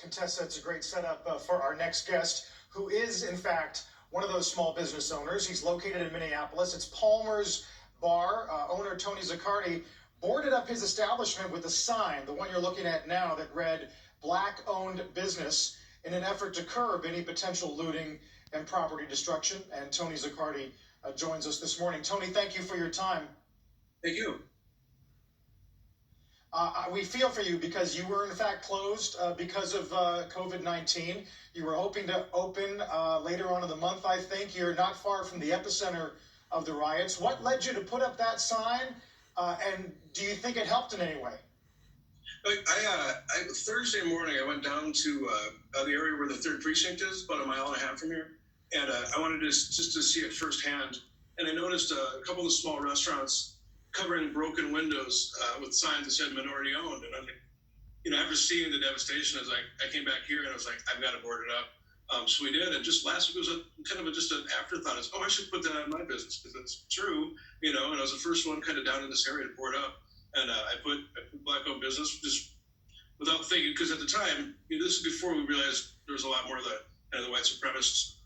Contessa, it's a great setup for our next guest, who is, in fact, one of those small business owners. He's located in Minneapolis. It's Palmer's Bar. Owner Tony Zaccardi boarded up his establishment with a sign, the one you're looking at now, that read "Black-owned business," in an effort to curb any potential looting and property destruction. And Tony Zaccardi joins us this morning. Tony, thank you for your time. Thank you. We feel for you because you were in fact closed because of COVID-19. You were hoping to open later on in the month, I think. You're not far from the epicenter of the riots. What led you to put up that sign, and do you think it helped in any way? Thursday morning, I went down to the area where the 3rd Precinct is, about a mile and a half from here, and I wanted just to see it firsthand. And I noticed a couple of small restaurants covering broken windows with signs that said minority owned. And I'm like, after seeing the devastation, I came back here and I was like, I've got to board it up. So we did. And just last week, it was just an afterthought. It's, I should put that on my business because it's true, and I was the first one kind of down in this area to board up. And I put Black-owned business just without thinking, because at the time, this is before we realized there was a lot more of the white supremacists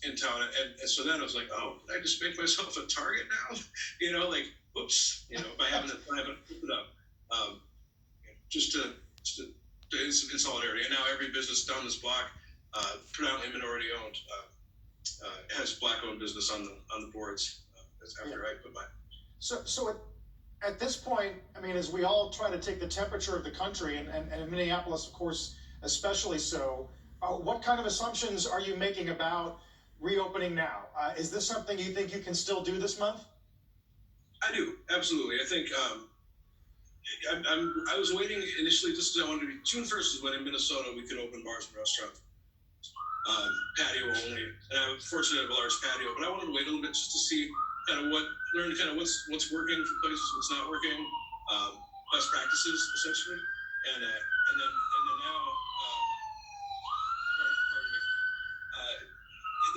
in town. And so then I was like, did I just make myself a target now? Oops, by having that plan, but put it up. Just to in solidarity. And now every business down this block, predominantly minority owned, has Black-owned business on the boards. That's after I put mine. So at this point, as we all try to take the temperature of the country, and in Minneapolis, of course, especially so, what kind of assumptions are you making about reopening now? Is this something you think you can still do this month? I do, absolutely. I think I was waiting initially just because I wanted to be, June 1st is when in Minnesota we could open bars and restaurants, patio only. And I was fortunate to have a large patio, but I wanted to wait a little bit just to see learn what's working for places, what's not working, best practices essentially. And then now,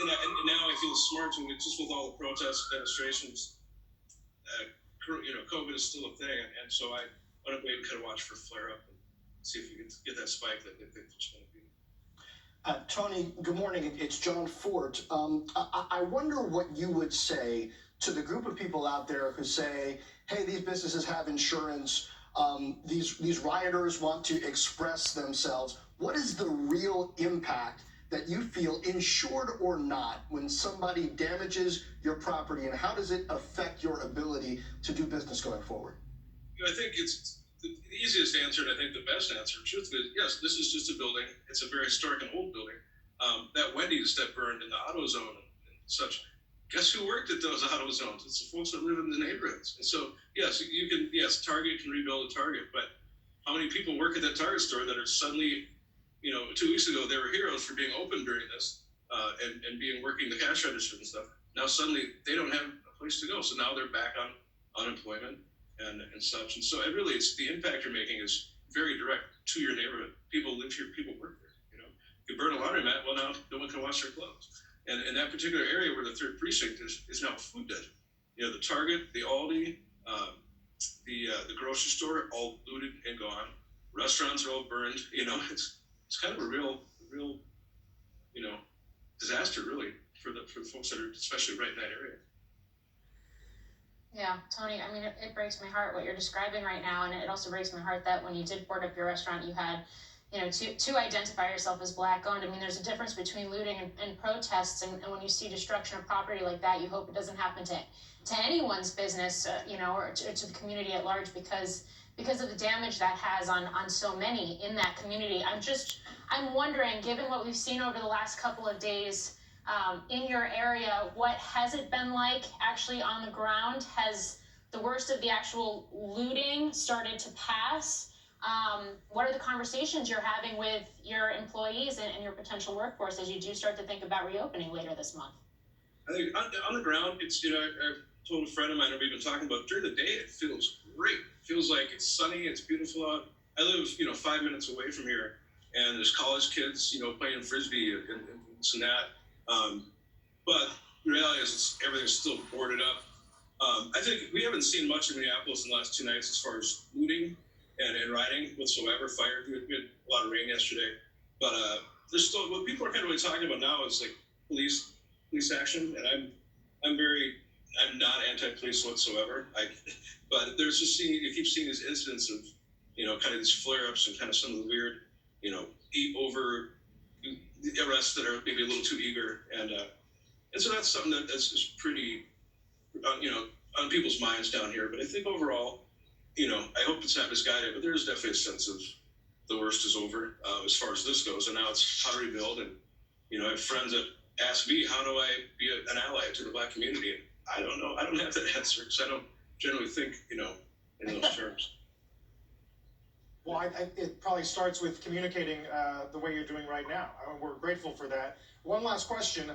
and now I feel smart to just with all the protests, demonstrations. COVID is still a thing, and so I want to wait and kind of watch for flare up and see if we can get that spike that they think there's going to be. Tony, good morning. It's John Fort. I wonder what you would say to the group of people out there who say, hey, these businesses have insurance, these rioters want to express themselves. What is the real impact that you feel, insured or not, when somebody damages your property, and how does it affect your ability to do business going forward? I think it's the easiest answer, and I think the best answer, truthfully, is yes, this is just a building. It's a very historic and old building. That Wendy's that burned in the auto zone and such, guess who worked at those auto zones? It's the folks that live in the neighborhoods. And so, Target can rebuild a Target, but how many people work at that Target store that are suddenly, 2 weeks ago, they were heroes for being open during this and being working the cash register and stuff. Now suddenly they don't have a place to go. So now they're back on unemployment and such. And so it's the impact you're making is very direct to your neighborhood. People live here, people work there. You burn a laundromat, well, now no one can wash their clothes. And in that particular area where the 3rd Precinct is now a food desert. The Target, the Aldi, the grocery store, all looted and gone. Restaurants are all burned. It's kind of a real, disaster, really, for the folks that are especially right in that area. Yeah, Tony, it breaks my heart what you're describing right now, and it also breaks my heart that when you did board up your restaurant, you had, to identify yourself as Black-owned. There's a difference between looting and protests, and when you see destruction of property like that, you hope it doesn't happen to anyone's business, or to the community at large, because of the damage that has on so many in that community. I'm wondering, given what we've seen over the last couple of days in your area, what has it been like actually on the ground? Has the worst of the actual looting started to pass? What are the conversations you're having with your employees and your potential workforce as you do start to think about reopening later this month? I think on the ground, it's, I told a friend of mine, we've been talking about, during the day, it feels great. It feels like it's sunny, it's beautiful out. I live, 5 minutes away from here, and there's college kids, playing Frisbee and this and that. But the reality is everything's still boarded up. I think we haven't seen much in Minneapolis in the last 2 nights as far as looting and rioting whatsoever. We had lot of rain yesterday. But there's still what people are kind of really talking about now is like police action, and I'm not anti-police whatsoever. But there's just you keep seeing these incidents of kind of these flare-ups and kind of some of the weird over arrests that are maybe a little too eager, and so that's something that's just pretty on people's minds down here. But I think overall, I hope it's not misguided, but there is definitely a sense of the worst is over as far as this goes, and now it's how to rebuild. And I have friends that ask me, how do I be an ally to the Black community? And I don't know. I don't have that answer because I don't generally think in those terms. Well, it probably starts with communicating the way you're doing right now. We're grateful for that. One last question.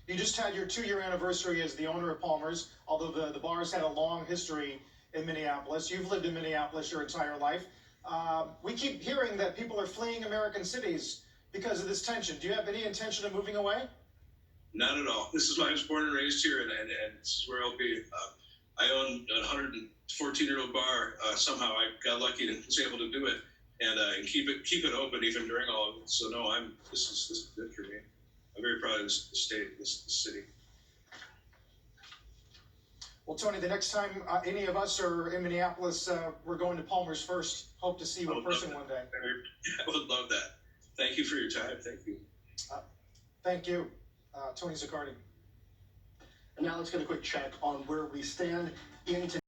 You just had your 2-year anniversary as the owner of Palmer's, although the bar's had a long history in Minneapolis. You've lived in Minneapolis your entire life. We keep hearing that people are fleeing American cities because of this tension. Do you have any intention of moving away? Not at all. This is why I was born and raised here, and this is where I'll be. I own a 114-year-old bar. Somehow I got lucky and was able to do it, and keep it open even during all of it. So no, this is good for me. I'm very proud of this state, this city. Well, Tony, the next time any of us are in Minneapolis, we're going to Palmer's first. Hope to see you in person one day. I would love that. Thank you for your time. Thank you. Thank you, Tony Zaccardi. And now let's get a quick check on where we stand in